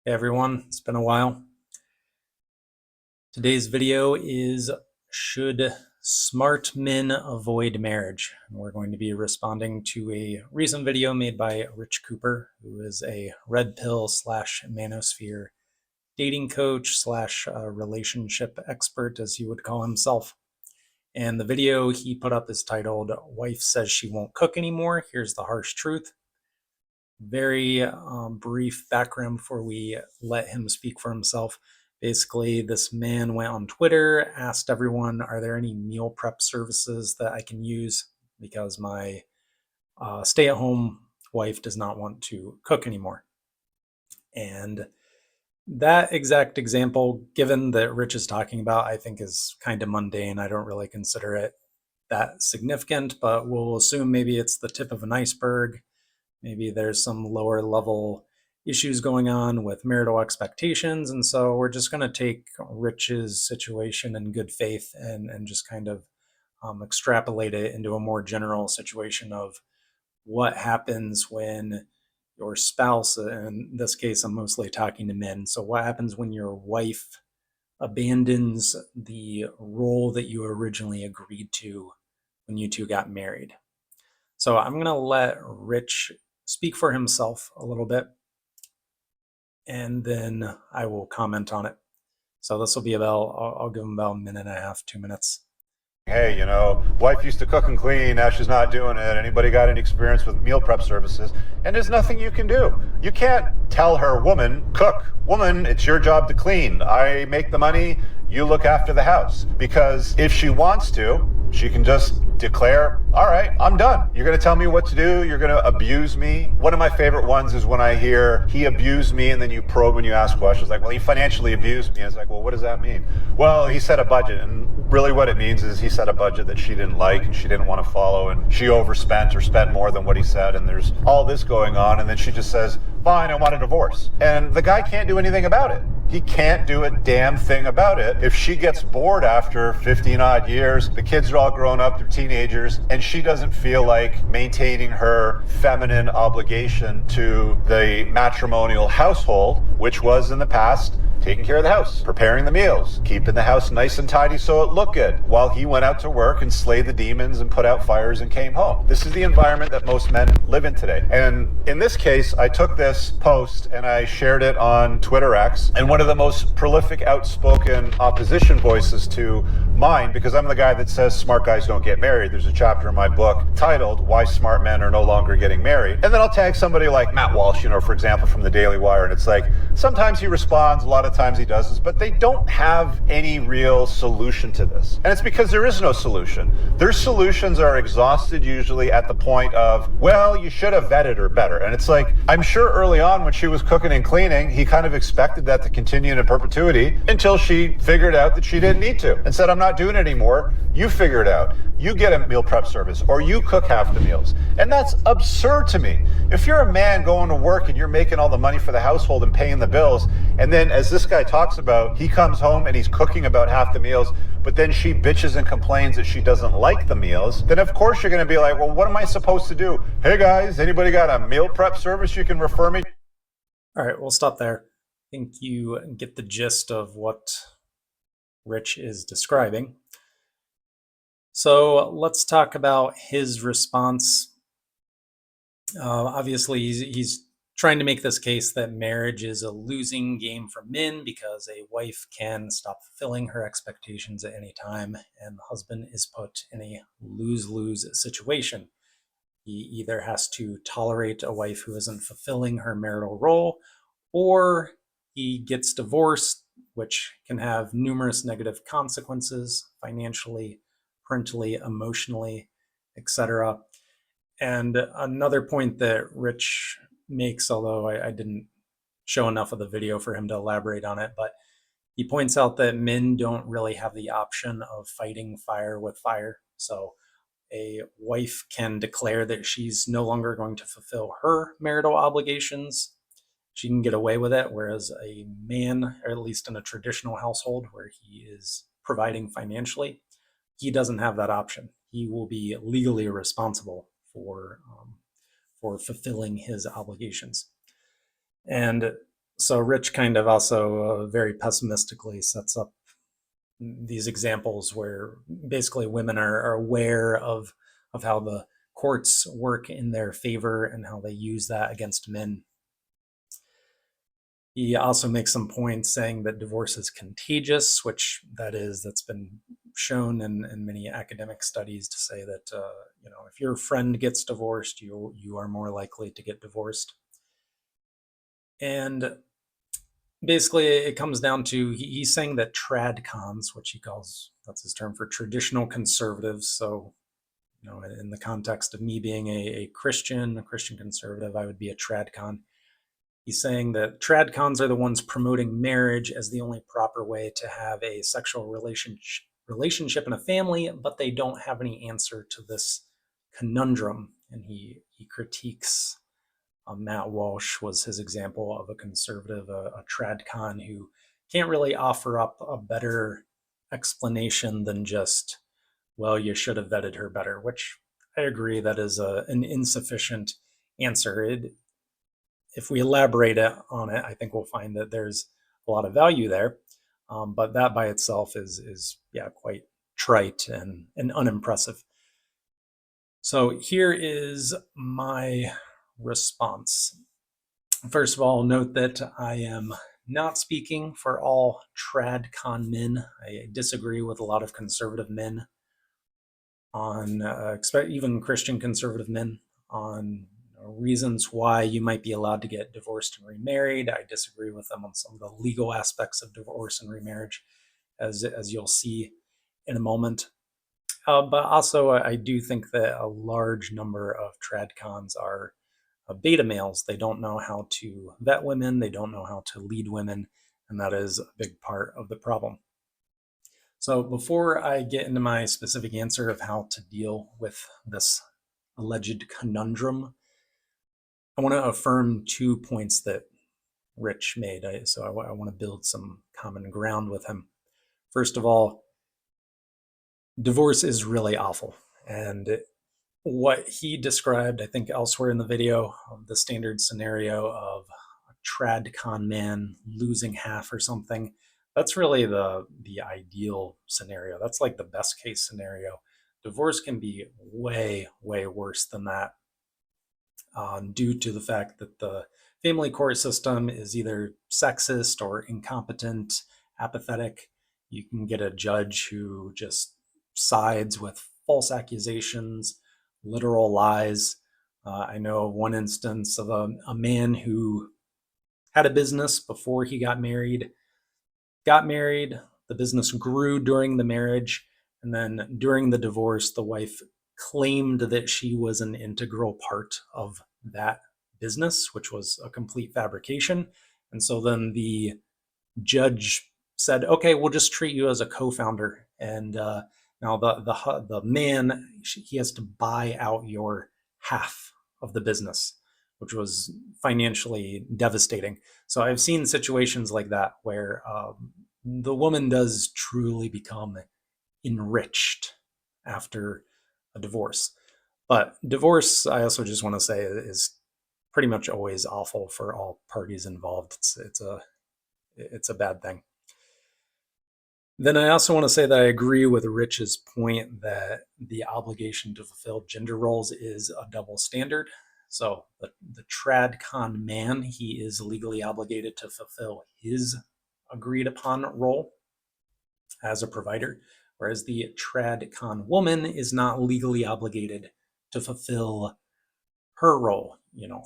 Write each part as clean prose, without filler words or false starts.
Hey everyone, it's been a while. Today's video is Should Smart Men Avoid Marriage? And we're going to be responding to a recent video made by Rich Cooper, who is a red pill slash manosphere dating coach slash relationship expert, as he would call himself. And the video he put up is titled Wife Says She Won't Cook Anymore. Here's the harsh truth. Very brief background before we let him speak for himself. Basically, this man went on Twitter, asked everyone, are there any meal prep services that I can use because my stay-at-home wife does not want to cook anymore. And that exact example, given that Rich is talking about, I think is kind of mundane. I don't really consider it that significant, but we'll assume maybe it's the tip of an iceberg. Maybe there's some lower level issues going on with marital expectations. And so we're just going to take Rich's situation in good faith and just kind of extrapolate it into a more general situation of what happens when your spouse, in this case, I'm mostly talking to men. So what happens when your wife abandons the role that you originally agreed to when you two got married? So I'm going to let Rich speak for himself a little bit, and then I will comment on it. So this will be about, I'll give him about a minute and a half, 2 minutes. Hey, wife used to cook and clean, now she's not doing it. Anybody got any experience with meal prep services? And there's nothing you can do. You can't tell her, woman, cook. Woman, it's your job to clean. I make the money, you look after the house. Because if she wants to, she can just declare, all right, I'm done. You're going to tell me what to do. You're going to abuse me. One of my favorite ones is when I hear he abused me, and then you probe and you ask questions like, well, he financially abused me. And it's like, well, what does that mean? Well, he set a budget. And really what it means is he set a budget that she didn't like and she didn't want to follow. And she overspent or spent more than what he said. And there's all this going on. And then she just says, fine, I want a divorce. And the guy can't do anything about it. He can't do a damn thing about it. If she gets bored after 15 odd years, the kids are all grown up, they're teenagers, and she doesn't feel like maintaining her feminine obligation to the matrimonial household, which was in the past taking care of the house, preparing the meals, keeping the house nice and tidy so it looked good, while he went out to work and slayed the demons and put out fires and came home. This is the environment that most men live in today. And in this case, I took this post and I shared it on Twitter X, and one of the most prolific, outspoken opposition voices to mine, because I'm the guy that says smart guys don't get married. There's a chapter in my book titled Why Smart Men Are No Longer Getting Married. And then I'll tag somebody like Matt Walsh, for example, from the Daily Wire, and it's like, sometimes he responds, a lot of times he doesn't, but they don't have any real solution to this. And it's because there is no solution. Their solutions are exhausted usually at the point of, well, you should have vetted her better. And it's like, I'm sure early on when she was cooking and cleaning, he kind of expected that to continue in perpetuity until she figured out that she didn't need to and said, I'm not doing it anymore. You figure it out. You get a meal prep service, or you cook half the meals. And that's absurd to me. If you're a man going to work and you're making all the money for the household and paying the bills, and then as this guy talks about, he comes home and he's cooking about half the meals, but then she bitches and complains that she doesn't like the meals, then of course you're going to be like, well, what am I supposed to do? Hey guys, anybody got a meal prep service you can refer me? All right, we'll stop there. I think you get the gist of what Rich is describing. So let's talk about his response. Obviously, he's trying to make this case that marriage is a losing game for men because a wife can stop fulfilling her expectations at any time, and the husband is put in a lose-lose situation. He either has to tolerate a wife who isn't fulfilling her marital role, or he gets divorced, which can have numerous negative consequences financially, parentally, emotionally, etc. And another point that Rich makes, although I didn't show enough of the video for him to elaborate on it, but he points out that men don't really have the option of fighting fire with fire. So a wife can declare that she's no longer going to fulfill her marital obligations. She can get away with it, whereas a man, or at least in a traditional household where he is providing financially, he doesn't have that option. He will be legally responsible for fulfilling his obligations. And So Rich kind of also very pessimistically sets up these examples where basically women are aware of how the courts work in their favor and how they use that against men. He also makes some points saying that divorce is contagious, which that's been shown in many academic studies to say that if your friend gets divorced, you are more likely to get divorced. And basically, it comes down to he's saying that tradcons, which he calls, that's his term for traditional conservatives. So in the context of me being a Christian conservative, I would be a tradcon. He's saying that tradcons are the ones promoting marriage as the only proper way to have a sexual relationship and a family, but they don't have any answer to this conundrum. And he critiques Matt Walsh was his example of a conservative, a tradcon who can't really offer up a better explanation than just, well, you should have vetted her better, which I agree that is an insufficient answer. If we elaborate on it, I think we'll find that there's a lot of value there. But that by itself is quite trite and unimpressive. So here is my response. First of all, note that I am not speaking for all tradcon men. I disagree with a lot of conservative men on, even Christian conservative men, on reasons why you might be allowed to get divorced and remarried. I disagree with them on some of the legal aspects of divorce and remarriage, as you'll see in a moment. But also, I do think that a large number of tradcons are beta males. They don't know how to vet women, they don't know how to lead women, and that is a big part of the problem. So before I get into my specific answer of how to deal with this alleged conundrum, I want to affirm 2 points that Rich made. So I want to build some common ground with him. First of all, divorce is really awful. And what he described, I think elsewhere in the video, the standard scenario of a tradcon man losing half or something, that's really the ideal scenario. That's like the best case scenario. Divorce can be way, way worse than that, due to the fact that the family court system is either sexist or incompetent, apathetic. You can get a judge who just sides with false accusations, literal lies. I know of one instance of a man who had a business before he got married, the business grew during the marriage, and then during the divorce, the wife claimed that she was an integral part of that business, which was a complete fabrication. And so then the judge said, "Okay, we'll just treat you as a co-founder." And now the man, he has to buy out your half of the business, which was financially devastating. So I've seen situations like that where the woman does truly become enriched after a divorce. But divorce, I also just want to say, is pretty much always awful for all parties involved. It's a bad thing. Then I also want to say that I agree with Rich's point that the obligation to fulfill gender roles is a double standard. So the tradcon man, he is legally obligated to fulfill his agreed upon role as a provider, whereas the tradcon woman is not legally obligated to fulfill her role,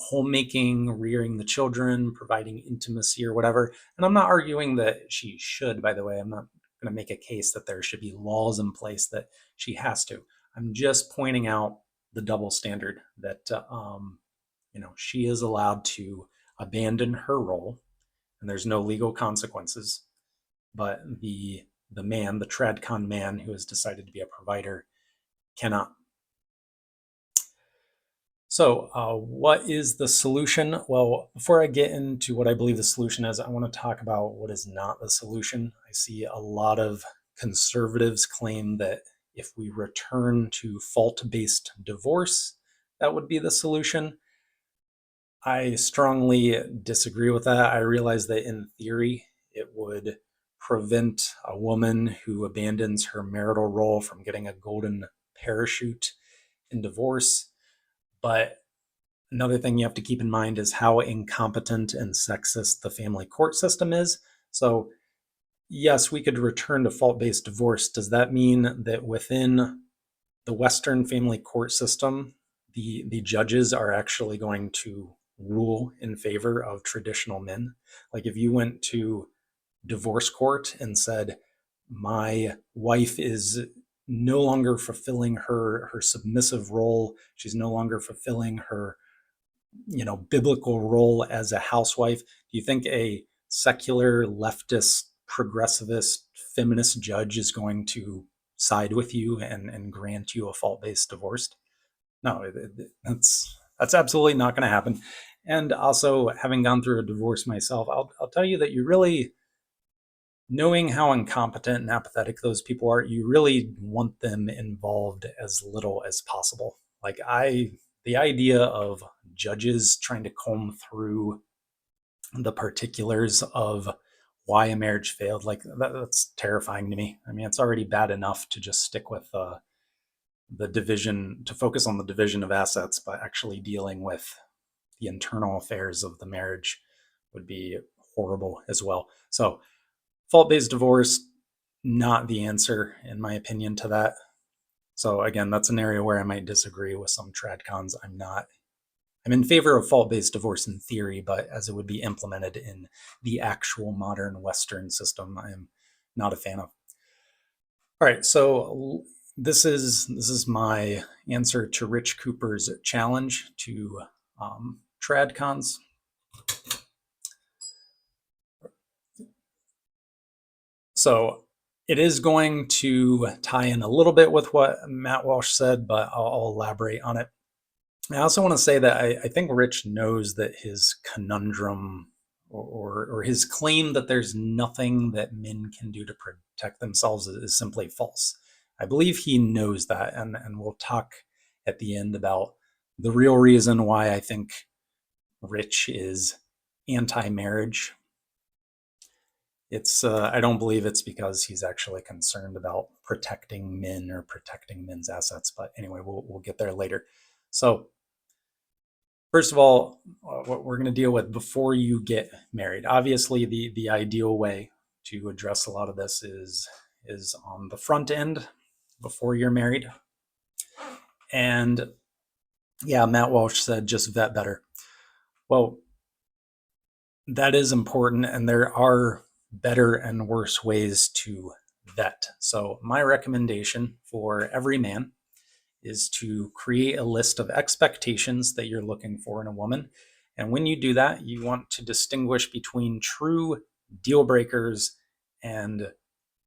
homemaking, rearing the children, providing intimacy or whatever. And I'm not arguing that she should, by the way. I'm not going to make a case that there should be laws in place that she has to. I'm just pointing out the double standard that, she is allowed to abandon her role and there's no legal consequences. But the man, the tradcon man who has decided to be a provider, cannot. So what is the solution? Well, before I get into what I believe the solution is, I want to talk about what is not the solution. I see a lot of conservatives claim that if we return to fault-based divorce, that would be the solution. I strongly disagree with that. I realize that in theory, it would prevent a woman who abandons her marital role from getting a golden parachute in divorce. But another thing you have to keep in mind is how incompetent and sexist the family court system is. So, yes, we could return to fault based divorce. Does that mean that within the Western family court system, the judges are actually going to rule in favor of traditional men? Like if you went to divorce court and said, my wife is no longer fulfilling her submissive role, she's no longer fulfilling her biblical role as a housewife, do you think a secular leftist progressivist feminist judge is going to side with you and grant you a fault-based divorce? No, that's absolutely not going to happen. And also, having gone through a divorce myself, I'll tell you that you really, knowing how incompetent and apathetic those people are, you really want them involved as little as possible. Like the idea of judges trying to comb through the particulars of why a marriage failed, like that's terrifying to me. I mean, it's already bad enough to just stick with the division, to focus on the division of assets, but actually dealing with the internal affairs of the marriage would be horrible as well. So fault-based divorce, not the answer, in my opinion, to that. So again, that's an area where I might disagree with some tradcons. I'm in favor of fault-based divorce in theory, but as it would be implemented in the actual modern Western system, I am not a fan of. All right, so this is my answer to Rich Cooper's challenge to tradcons. So it is going to tie in a little bit with what Matt Walsh said, but I'll elaborate on it. I also want to say that I think Rich knows that his conundrum or his claim that there's nothing that men can do to protect themselves is simply false. I believe he knows that, and we'll talk at the end about the real reason why I think Rich is anti-marriage. I don't believe it's because he's actually concerned about protecting men or protecting men's assets. But anyway, we'll get there later. So first of all, what we're going to deal with before you get married. Obviously, the ideal way to address a lot of this is on the front end before you're married. And yeah, Matt Walsh said just vet better. Well, that is important, and there are better and worse ways to vet. So my recommendation for every man is to create a list of expectations that you're looking for in a woman. And when you do that, you want to distinguish between true deal breakers and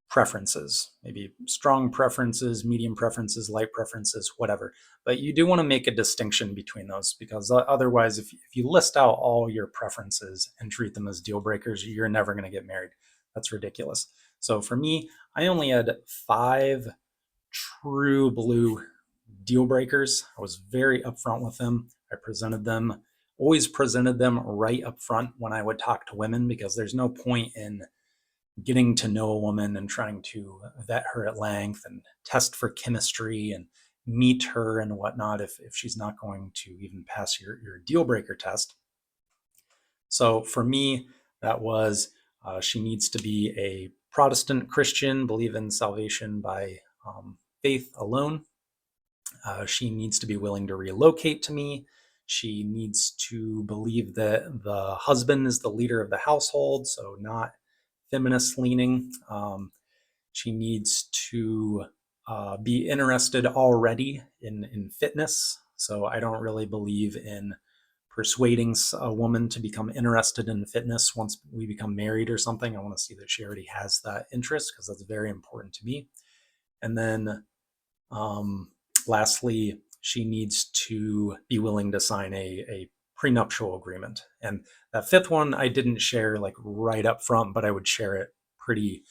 preferences, maybe strong preferences, medium preferences, light preferences, whatever. But you do want to make a distinction between those, because otherwise, if you list out all your preferences and treat them as deal breakers, you're never going to get married. That's ridiculous. So for me, I only had 5 true blue deal breakers. I was very upfront with them. I always presented them right up front when I would talk to women, because there's no point in getting to know a woman and trying to vet her at length and test for chemistry and meet her and whatnot if she's not going to even pass your deal breaker test. So for me, that was she needs to be a Protestant Christian, believe in salvation by faith alone. She needs to be willing to relocate to me. She needs to believe that the husband is the leader of the household, so not feminist leaning. She needs to be interested already in fitness. So I don't really believe in persuading a woman to become interested in fitness once we become married or something. I want to see that she already has that interest, because that's very important to me. And then lastly, she needs to be willing to sign a prenuptial agreement. And that 5th one I didn't share like right up front, but I would share it pretty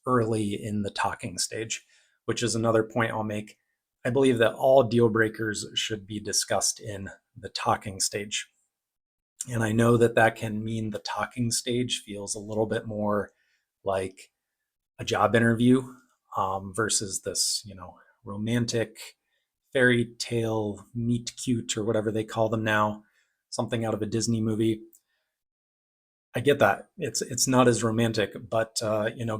early in the talking stage, which is another point I'll make. I believe that all deal breakers should be discussed in the talking stage. And I know that that can mean the talking stage feels a little bit more like a job interview versus this, romantic fairy tale meet cute or whatever they call them now, something out of a Disney movie. I get that it's not as romantic, but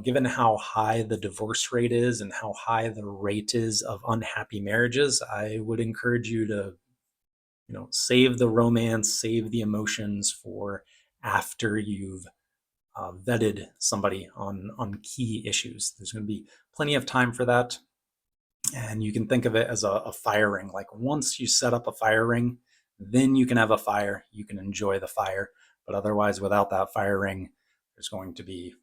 given how high the divorce rate is and how high the rate is of unhappy marriages, I would encourage you to save the romance, save the emotions for after you've vetted somebody on key issues. There's going to be plenty of time for that. And you can think of it as a fire ring. Like once you set up a fire ring, then you can have a fire, you can enjoy the fire. But otherwise, without that fire ring, there's going to be,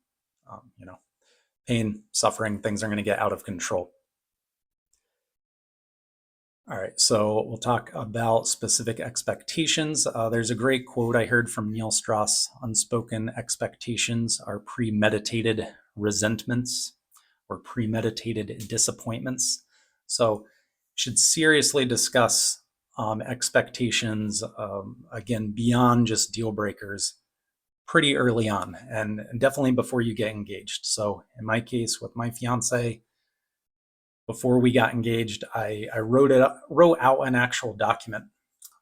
pain, suffering, things are going to get out of control. All right, so we'll talk about specific expectations. There's a great quote I heard from Neil Strauss: unspoken expectations are premeditated resentments or premeditated disappointments. So should seriously discuss expectations, again, beyond just deal breakers pretty early on, and definitely before you get engaged. So in my case with my fiance, before we got engaged, I wrote out an actual document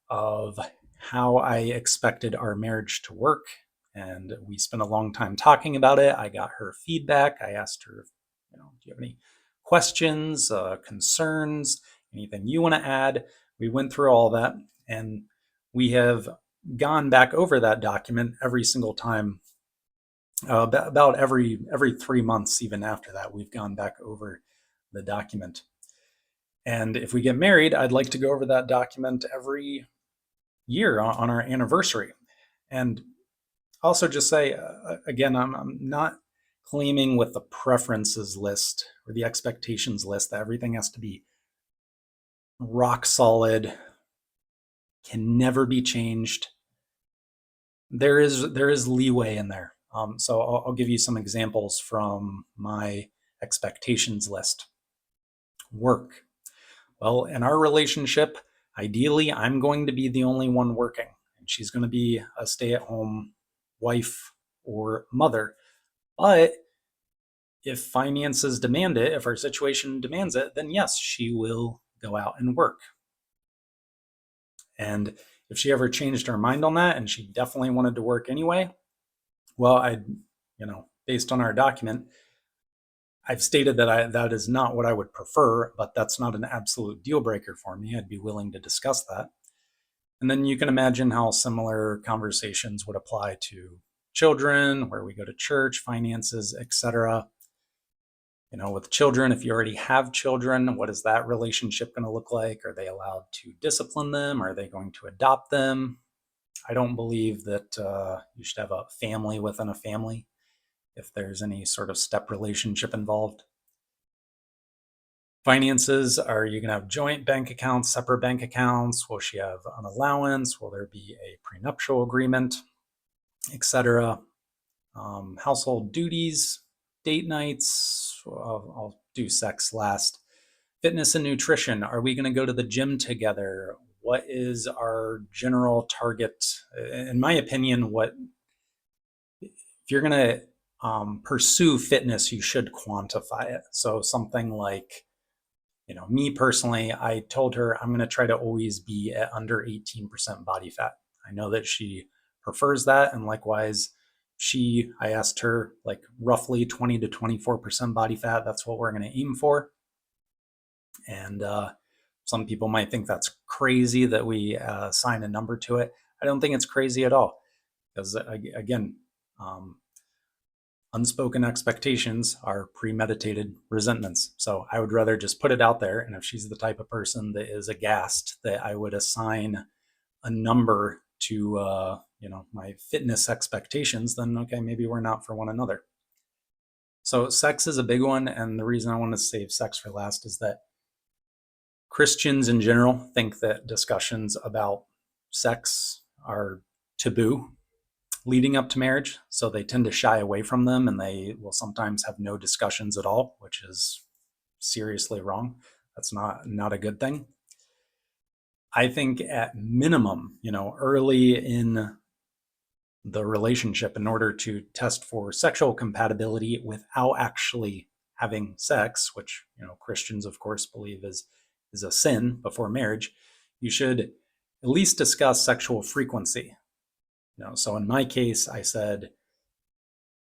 of how I expected our marriage to work. And we spent a long time talking about it. I got her feedback. I asked her, do you have any questions, concerns, anything you want to add? We went through all that, and we have gone back over that document every single time. About every 3 months, even after that, we've gone back over the document. And if we get married, I'd like to go over that document every year on our anniversary. And also just say, again, I'm not claiming with the preferences list or the expectations list that everything has to be rock solid, can never be changed. There is leeway in there. So I'll give you some examples from my expectations list. Work. Well, in our relationship, ideally, I'm going to be the only one working, and she's going to be a stay-at-home wife or mother. But if finances demand it, if our situation demands it, then yes, she will go out and work. And if she ever changed her mind on that and she definitely wanted to work anyway, well, based on our document, I've stated that that is not what I would prefer, but that's not an absolute deal breaker for me. I'd be willing to discuss that. And then you can imagine how similar conversations would apply to children, where we go to church, finances, etc. With children, if you already have children, what is that relationship going to look like? Are they allowed to discipline them? Are they going to adopt them? I don't believe that you should have a family within a family if there's any sort of step relationship involved. Finances, are you going to have joint bank accounts, separate bank accounts? Will she have an allowance? Will there be a prenuptial agreement, etc.? Household duties, date nights. I'll do sex last. Fitness and nutrition. Are we going to go to the gym together? What is our general target? In my opinion, if you're going to pursue fitness, you should quantify it. So something like, me personally, I told her I'm going to try to always be at under 18% body fat. I know that she prefers that. And likewise, I asked her like roughly 20 to 24% body fat. That's what we're going to aim for. And some people might think that's crazy that we assign a number to it. I don't think it's crazy at all. Because again, unspoken expectations are premeditated resentments. So I would rather just put it out there. And if she's the type of person that is aghast that I would assign a number to, my fitness expectations, then okay, maybe we're not for one another. So sex is a big one. And the reason I want to save sex for last is that Christians in general think that discussions about sex are taboo leading up to marriage, so they tend to shy away from them, and they will sometimes have no discussions at all, which is seriously wrong. That's not a good thing. I think at minimum, early in the relationship in order to test for sexual compatibility without actually having sex, which Christians of course believe is a sin before marriage, you should at least discuss sexual frequency. So in my case, I said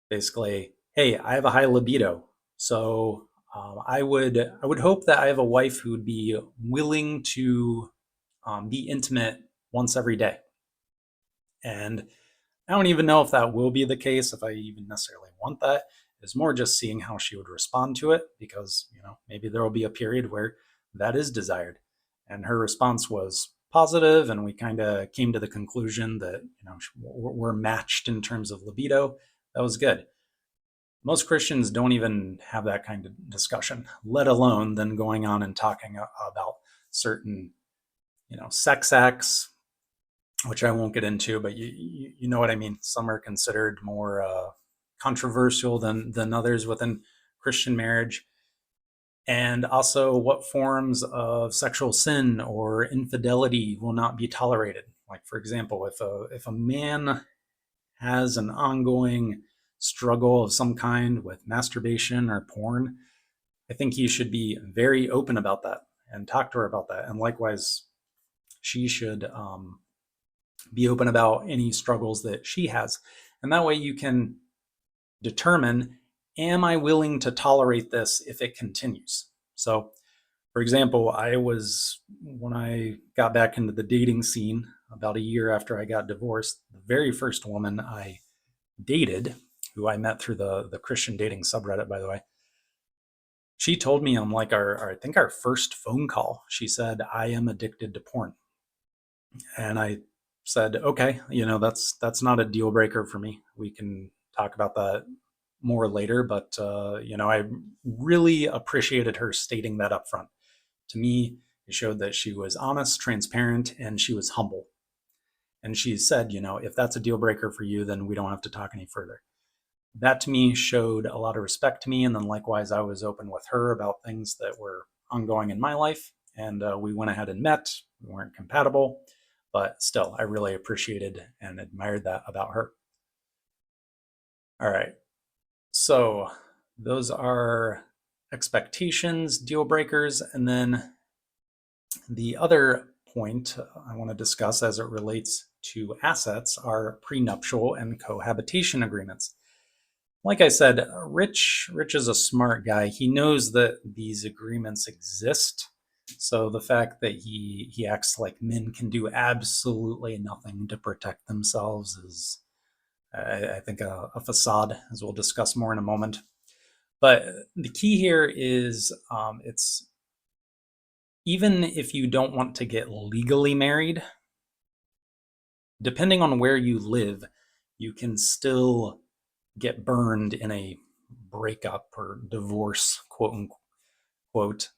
basically, hey, I have a high libido, so I would hope that I have a wife who would be willing to be intimate once every day. And I don't even know if that will be the case, if I even necessarily want that. It's more just seeing how she would respond to it, because maybe there will be a period where that is desired. And her response was positive, and we kind of came to the conclusion that we're matched in terms of libido. That was good. Most Christians don't even have that kind of discussion, let alone then going on and talking about certain sex acts, which I won't get into, but you know what I mean. Some are considered more controversial than others within Christian marriage. And also what forms of sexual sin or infidelity will not be tolerated. Like, for example, if a man has an ongoing struggle of some kind with masturbation or porn, I think he should be very open about that and talk to her about that. And likewise, she should be open about any struggles that she has. And that way you can determine, am I willing to tolerate this if it continues? So, for example, when I got back into the dating scene about a year after I got divorced, the very first woman I dated, who I met through the Christian dating subreddit, by the way, she told me on I think our first phone call, she said, I am addicted to porn. And I said, okay, that's not a deal breaker for me. We can talk about that more later, but I really appreciated her stating that up front. To me, it showed that she was honest, transparent, and she was humble. And she said, if that's a deal breaker for you, then we don't have to talk any further. That to me showed a lot of respect to me. And then likewise, I was open with her about things that were ongoing in my life. And we went ahead and met. We weren't compatible, but still, I really appreciated and admired that about her. All right. So those are expectations, deal breakers. And then the other point I want to discuss as it relates to assets are prenuptial and cohabitation agreements. Like I said, Rich is a smart guy. He knows that these agreements exist. So the fact that he acts like men can do absolutely nothing to protect themselves is, I think, a facade, as we'll discuss more in a moment. But the key here is it's even if you don't want to get legally married, depending on where you live, you can still get burned in a breakup or divorce, quote unquote,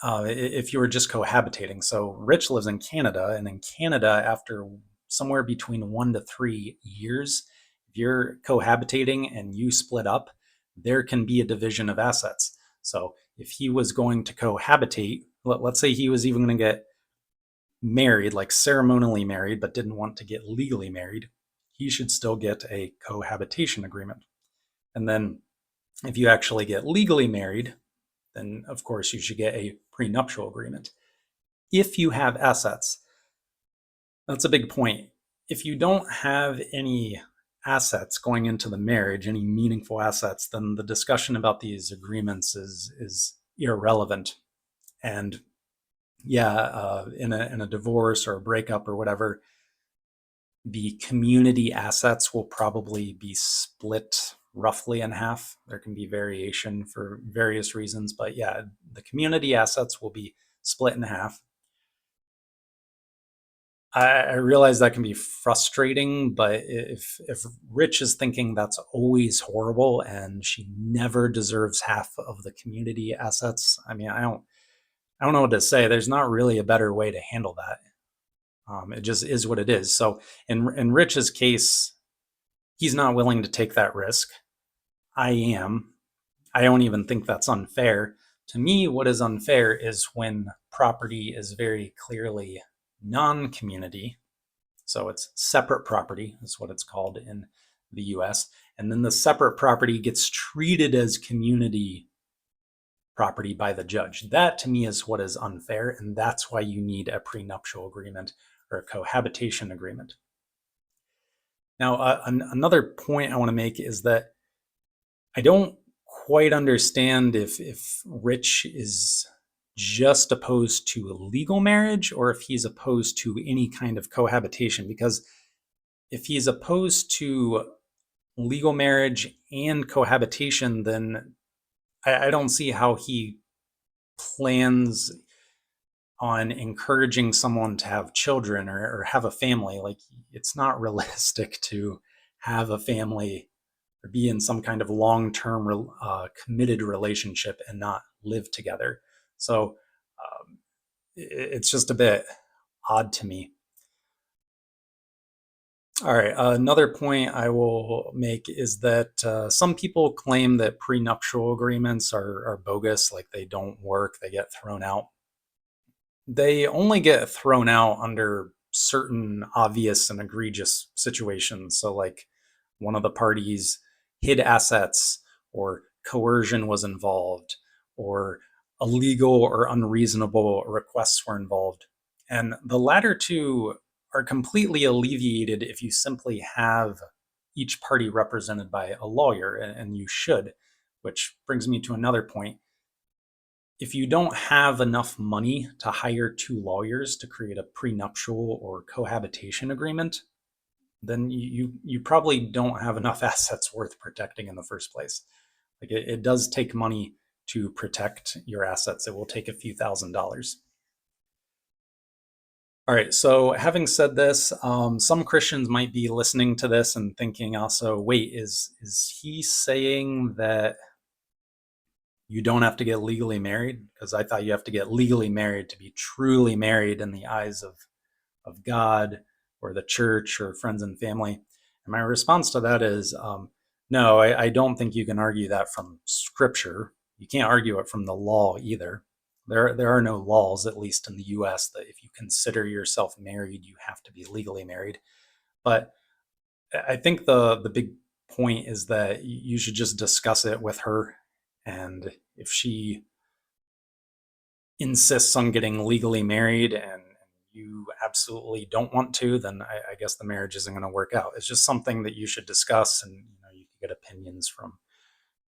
if you were just cohabitating. So Rich lives in Canada, and in Canada, after somewhere between 1 to 3 years, if you're cohabitating and you split up, there can be a division of assets. So if he was going to cohabitate, let's say he was even going to get married, like ceremonially married, but didn't want to get legally married, he should still get a cohabitation agreement. And then if you actually get legally married, then of course you should get a prenuptial agreement. If you have assets, that's a big point. If you don't have any assets going into the marriage, any meaningful assets, then the discussion about these agreements is irrelevant. And yeah, in a divorce or a breakup or whatever, the community assets will probably be split roughly in half. There can be variation for various reasons, but yeah, the community assets will be split in half. I realize that can be frustrating, but if Rich is thinking that's always horrible and she never deserves half of the community assets, I mean, I don't know what to say. There's not really a better way to handle that. It just is what it is. So in Rich's case, he's not willing to take that risk. I am. I don't even think that's unfair. To me, what is unfair is when property is very clearly non-community. So it's separate property, is what it's called in the US. And then the separate property gets treated as community property by the judge. That to me is what is unfair, and that's why you need a prenuptial agreement or a cohabitation agreement. Now, another point I want to make is that I don't quite understand if Rich is just opposed to legal marriage or if he's opposed to any kind of cohabitation, because if he's opposed to legal marriage and cohabitation, then I don't see how he plans on encouraging someone to have children or have a family. Like, it's not realistic to have a family or be in some kind of long-term committed relationship and not live together. So it's just a bit odd to me. All right, another point I will make is that some people claim that prenuptial agreements are bogus, like they don't work, they get thrown out. They only get thrown out under certain obvious and egregious situations. So, like, one of the parties hid assets, or coercion was involved, or illegal or unreasonable requests were involved. And the latter two are completely alleviated if you simply have each party represented by a lawyer, and you should, which brings me to another point. If you don't have enough money to hire two lawyers to create a prenuptial or cohabitation agreement, then you probably don't have enough assets worth protecting in the first place. Like, it does take money to protect your assets. It will take a few $1,000s. All right, so having said this, some Christians might be listening to this and thinking also, wait, is he saying that you don't have to get legally married? Because I thought you have to get legally married to be truly married in the eyes of God or the church or friends and family. And my response to that is, no, I don't think you can argue that from Scripture. You can't argue it from the law either. There are no laws, at least in the US, that if you consider yourself married, you have to be legally married. But I think the big point is that you should just discuss it with her. And if she insists on getting legally married and you absolutely don't want to, then I guess the marriage isn't going to work out. It's just something that you should discuss, and you can get opinions from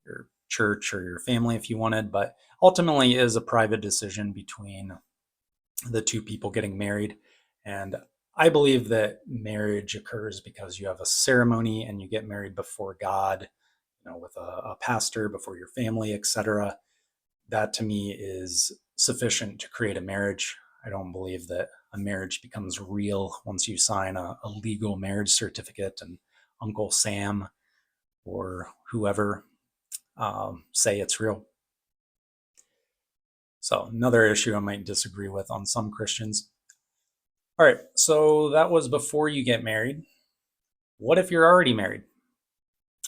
your church or your family if you wanted, but ultimately it is a private decision between the two people getting married. And I believe that marriage occurs because you have a ceremony and you get married before God, with a pastor, before your family, etc. That to me is sufficient to create a marriage. I don't believe that a marriage becomes real once you sign a legal marriage certificate and Uncle Sam or whoever say it's real. So another issue I might disagree with on some Christians. All right, so that was before you get married. What if you're already married?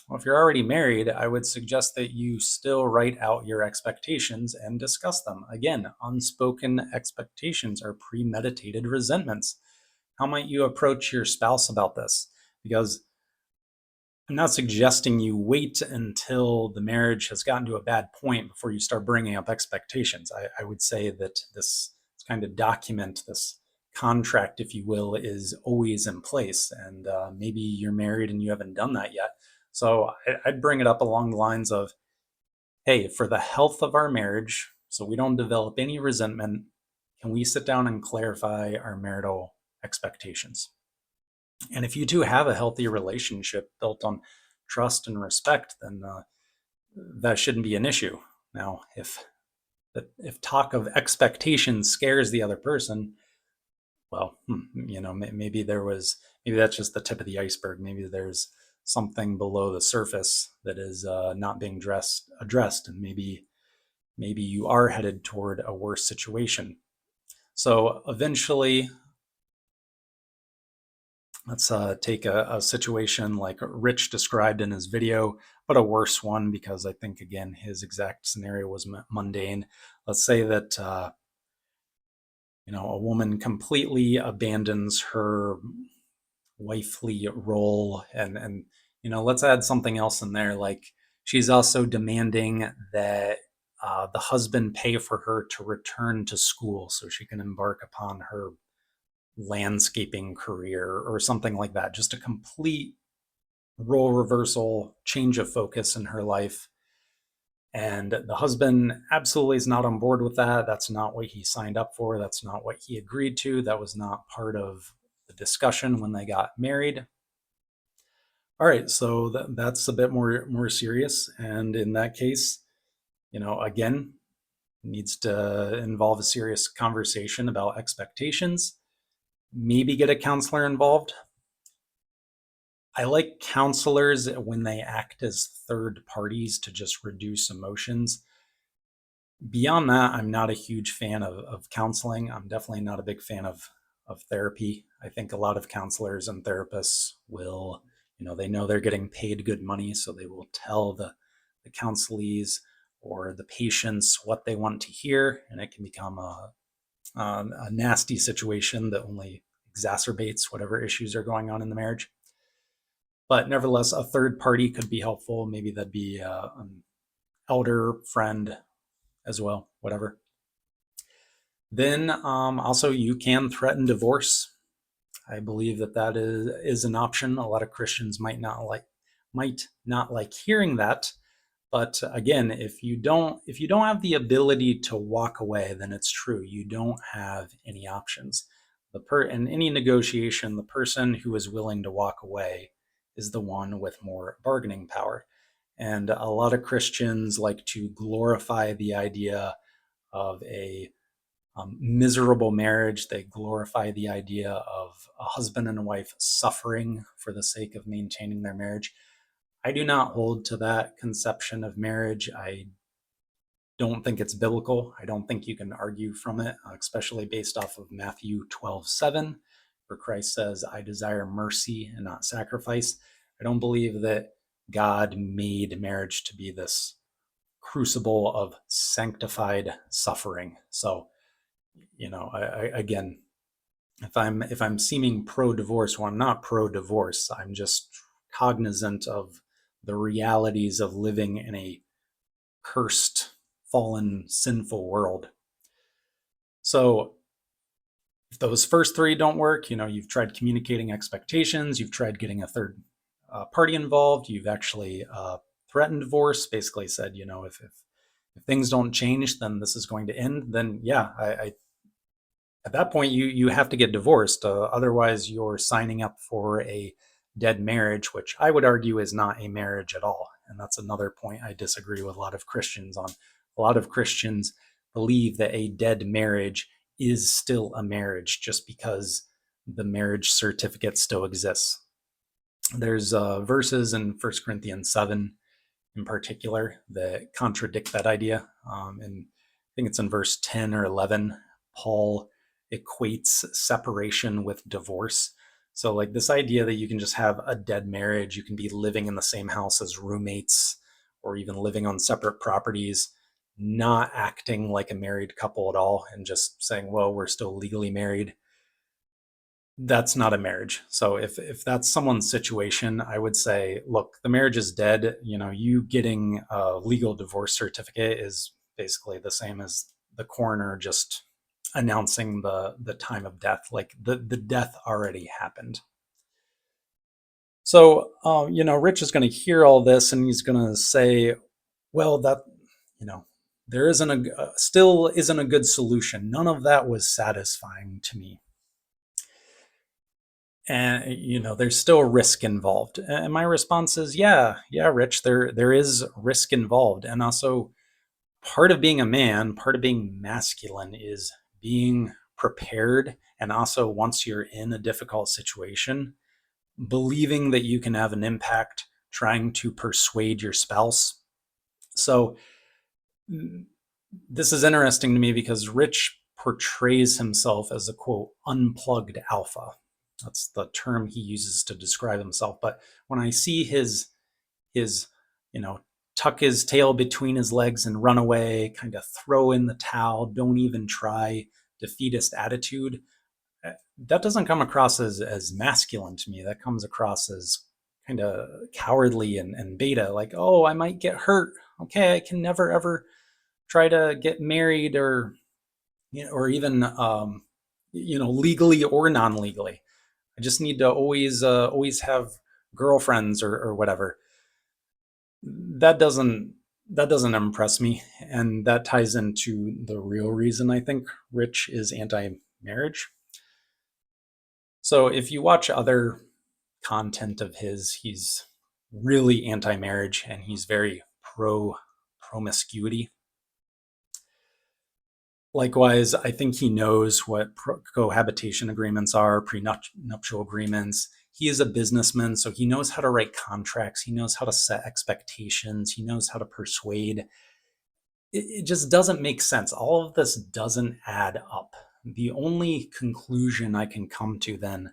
Well, if you're already married, I would suggest that you still write out your expectations and discuss them. Again, unspoken expectations are premeditated resentments. How might you approach your spouse about this? Because I'm not suggesting you wait until the marriage has gotten to a bad point before you start bringing up expectations. I would say that this kind of document, this contract, if you will, is always in place. And maybe you're married and you haven't done that yet. So I'd bring it up along the lines of, hey, for the health of our marriage, so we don't develop any resentment, can we sit down and clarify our marital expectations? And if you two have a healthy relationship built on trust and respect, then that shouldn't be an issue. Now, if talk of expectations scares the other person, well, maybe that's just the tip of the iceberg. Maybe there's something below the surface that is not being addressed, and maybe you are headed toward a worse situation. So eventually, let's take a situation like Rich described in his video, but a worse one, because I think, again, his exact scenario was mundane. Let's say that a woman completely abandons her wifely role, and let's add something else in there, like she's also demanding that the husband pay for her to return to school so she can embark upon her landscaping career or something like that. Just a complete role reversal, change of focus in her life. And the husband absolutely is not on board with that. That's not what he signed up for. That's not what he agreed to. That was not part of the discussion when they got married. All right, so that's a bit more serious. And in that case, again, needs to involve a serious conversation about expectations. Maybe get a counselor involved. I like counselors when they act as third parties to just reduce emotions. Beyond that, I'm not a huge fan of counseling. I'm definitely not a big fan of therapy. I think a lot of counselors and therapists will, they know they're getting paid good money, so they will tell the counselees or the patients what they want to hear, and it can become a nasty situation that only exacerbates whatever issues are going on in the marriage. But nevertheless, a third party could be helpful. Maybe that'd be an elder friend as well, whatever. Then also you can threaten divorce. I believe that is an option. A lot of Christians might not like hearing that. But again, if you don't have the ability to walk away, then it's true. You don't have any options. In any negotiation, the person who is willing to walk away is the one with more bargaining power. And a lot of Christians like to glorify the idea of a miserable marriage. They glorify the idea of a husband and a wife suffering for the sake of maintaining their marriage. I do not hold to that conception of marriage. I don't think it's biblical. I don't think you can argue from it, especially based off of Matthew 12:7, where Christ says, I desire mercy and not sacrifice. I don't believe that God made marriage to be this crucible of sanctified suffering. So, again, if I'm seeming pro-divorce, well, I'm not pro-divorce. I'm just cognizant of the realities of living in a cursed, fallen, sinful world. So if those first three don't work, you've tried communicating expectations, you've tried getting a third party involved, you've actually threatened divorce, basically said, if things don't change, then this is going to end, then yeah, I at that point you have to get divorced. Otherwise, you're signing up for a dead marriage, which I would argue is not a marriage at all. And that's another point I disagree with a lot of Christians on. A lot of Christians believe that a dead marriage is still a marriage just because the marriage certificate still exists. There's verses in 1 Corinthians 7 in particular that contradict that idea. And I think it's in verse 10 or 11, Paul equates separation with divorce. So like this idea that you can just have a dead marriage, you can be living in the same house as roommates or even living on separate properties, not acting like a married couple at all and just saying, well, we're still legally married. That's not a marriage. So if that's someone's situation, I would say, look, the marriage is dead. You getting a legal divorce certificate is basically the same as the coroner just announcing the time of death. Like the death already happened. So Rich is going to hear all this and he's going to say, well, that there still isn't a good solution. None of that was satisfying to me. And there's still risk involved. And my response is, yeah, Rich, there is risk involved. And also part of being a man, part of being masculine is being prepared. And also once you're in a difficult situation, believing that you can have an impact, trying to persuade your spouse. So this is interesting to me because Rich portrays himself as a, quote, unplugged alpha. That's the term he uses to describe himself. But when I see his tuck his tail between his legs and run away, kind of throw in the towel, don't even try, defeatist attitude, that doesn't come across as masculine to me. That comes across as kind of cowardly and beta, like, oh, I might get hurt. Okay, I can never ever try to get married, or or even legally or non-legally. I just need to always have girlfriends or whatever. That doesn't impress me, and that ties into the real reason I think Rich is anti-marriage. So if you watch other content of his, he's really anti-marriage and he's very pro promiscuity. Likewise, I think he knows what cohabitation agreements are, prenuptial agreements. He is a businessman, so he knows how to write contracts. He knows how to set expectations. He knows how to persuade. It just doesn't make sense. All of this doesn't add up. The only conclusion I can come to then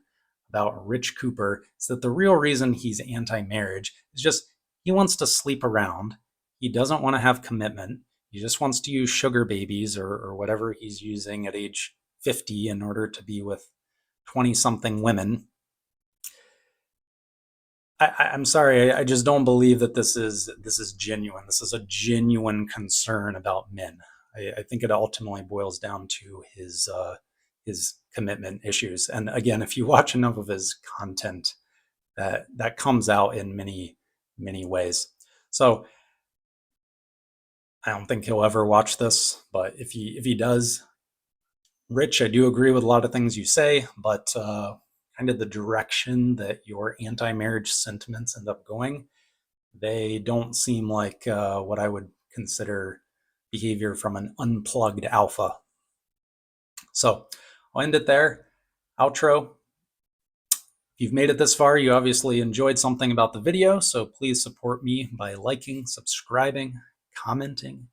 about Rich Cooper is that the real reason he's anti-marriage is just he wants to sleep around. He doesn't want to have commitment. He just wants to use sugar babies or whatever he's using at age 50 in order to be with 20-something women. I'm sorry, I just don't believe that this is genuine. This is a genuine concern about men. I think it ultimately boils down to his commitment issues. And again, if you watch enough of his content, that comes out in many ways. So I don't think he'll ever watch this, but if he does, Rich, I do agree with a lot of things you say, but kind of the direction that your anti-marriage sentiments end up going, they don't seem like what I would consider behavior from an unplugged alpha. So I'll end it there. Outro. If you've made it this far, you obviously enjoyed something about the video, so please support me by liking, subscribing, commenting,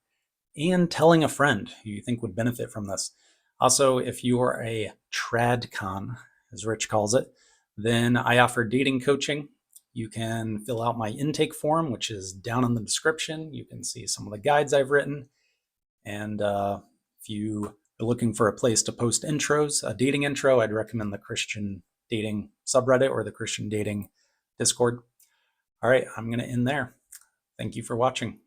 and telling a friend who you think would benefit from this. Also, if you are a tradcon, as Rich calls it, then I offer dating coaching. You can fill out my intake form, which is down in the description. You can see some of the guides I've written. And if you are looking for a place to post intros, a dating intro, I'd recommend the Christian dating subreddit or the Christian dating Discord. All right, I'm going to end there. Thank you for watching.